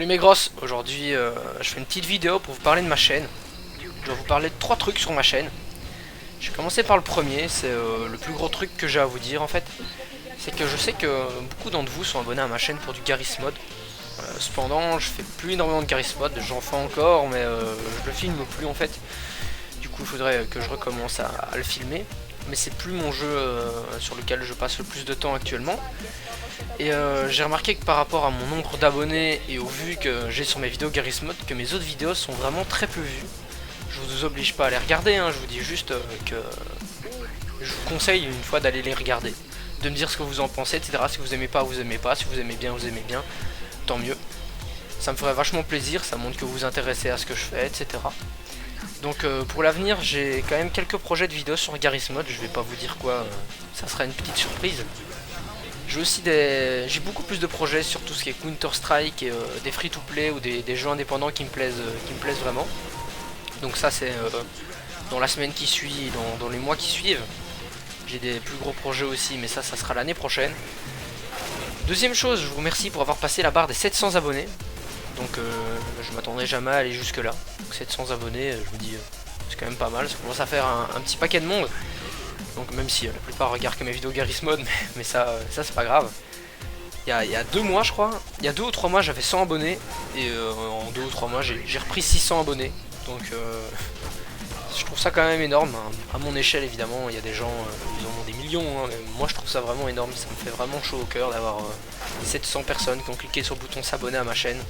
Salut mes grosses, aujourd'hui je fais une petite vidéo pour vous parler de ma chaîne. Je vais vous parler de 3 trucs sur ma chaîne. Je vais commencer par le premier, c'est le plus gros truc que j'ai à vous dire en fait. C'est que je sais que beaucoup d'entre vous sont abonnés à ma chaîne pour du Garry's Mod. Cependant je fais plus énormément de Garry's Mod, j'en fais encore mais je le filme plus en fait. Du coup il faudrait que je recommence à le filmer. Mais c'est plus mon jeu sur lequel je passe le plus de temps actuellement. Et j'ai remarqué que par rapport à mon nombre d'abonnés et aux vues que j'ai sur mes vidéos Garry's Mod, que mes autres vidéos sont vraiment très peu vues. Je vous oblige pas à les regarder, hein, je vous dis juste que je vous conseille une fois d'aller les regarder, de me dire ce que vous en pensez, etc. Si vous aimez pas, vous aimez pas, si vous aimez bien, tant mieux. Ça me ferait vachement plaisir, ça montre que vous vous intéressez à ce que je fais, etc. Donc pour l'avenir, j'ai quand même quelques projets de vidéos sur Garry's Mod, je vais pas vous dire quoi, ça sera une petite surprise. J'ai beaucoup plus de projets sur tout ce qui est Counter Strike et des free to play ou des jeux indépendants qui me plaisent vraiment. Donc ça c'est dans la semaine qui suit, dans les mois qui suivent. J'ai des plus gros projets aussi, mais ça sera l'année prochaine. Deuxième chose, je vous remercie pour avoir passé la barre des 700 abonnés. Donc je m'attendrais jamais à aller jusque là. Donc 700 abonnés, je vous dis, c'est quand même pas mal. Ça commence à faire un petit paquet de monde. Donc même si la plupart regardent que mes vidéos Garry's Mod, mais ça c'est pas grave. Il y a 2 mois je crois, il y a 2 ou 3 mois j'avais 100 abonnés. Et en 2 ou 3 mois j'ai repris 600 abonnés. Donc je trouve ça quand même énorme, hein. À mon échelle évidemment, il y a des gens, ils en ont des millions, hein, mais moi je trouve ça vraiment énorme. Ça me fait vraiment chaud au cœur d'avoir 700 personnes qui ont cliqué sur le bouton s'abonner à ma chaîne.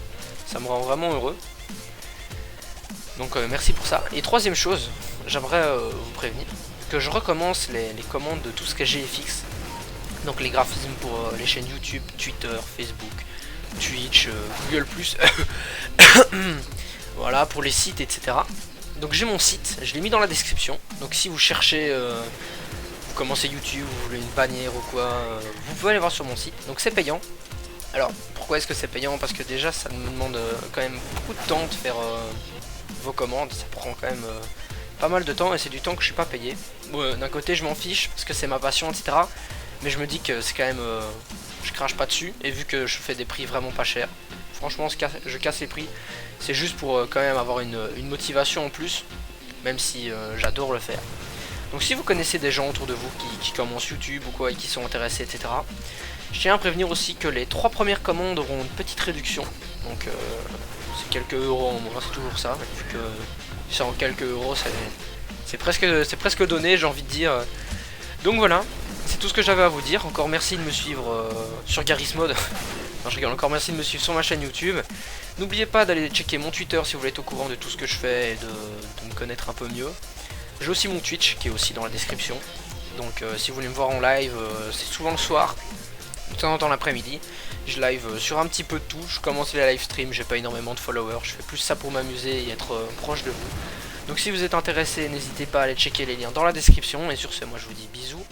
Ça me rend vraiment heureux. Donc merci pour ça. Et troisième chose, j'aimerais vous prévenir que je recommence les commandes de tout ce que j'ai GFX. Donc les graphismes pour les chaînes YouTube, Twitter, Facebook, Twitch, Google+. Voilà, pour les sites, etc. Donc j'ai mon site, je l'ai mis dans la description. Donc si vous cherchez, vous commencez YouTube, vous voulez une bannière ou quoi, vous pouvez aller voir sur mon site. Donc c'est payant. Alors pourquoi est-ce que c'est payant? Parce que déjà ça me demande quand même beaucoup de temps de faire vos commandes. Ça prend quand même pas mal de temps et c'est du temps que je suis pas payé. Bon, d'un côté je m'en fiche parce que c'est ma passion, etc. Mais je me dis que c'est quand même, je crache pas dessus. Et vu que je fais des prix vraiment pas chers, franchement je casse les prix. C'est juste pour quand même avoir une motivation en plus, même si j'adore le faire. Donc si vous connaissez des gens autour de vous qui commencent YouTube ou quoi et qui sont intéressés, etc. Je tiens à prévenir aussi que les 3 premières commandes auront une petite réduction. Donc c'est quelques euros en moins, c'est toujours ça. Vu que c'est en quelques euros, c'est presque donné, j'ai envie de dire. Donc voilà, c'est tout ce que j'avais à vous dire. Encore merci de me suivre sur Garry's Mod. Non, je rigole. Encore merci de me suivre sur ma chaîne YouTube. N'oubliez pas d'aller checker mon Twitter si vous voulez être au courant de tout ce que je fais et de me connaître un peu mieux. J'ai aussi mon Twitch qui est aussi dans la description. Donc si vous voulez me voir en live, c'est souvent le soir, de temps en temps l'après-midi. Je live sur un petit peu de tout. Je commence les live streams, j'ai pas énormément de followers. Je fais plus ça pour m'amuser et être proche de vous. Donc si vous êtes intéressé, n'hésitez pas à aller checker les liens dans la description. Et sur ce, moi je vous dis bisous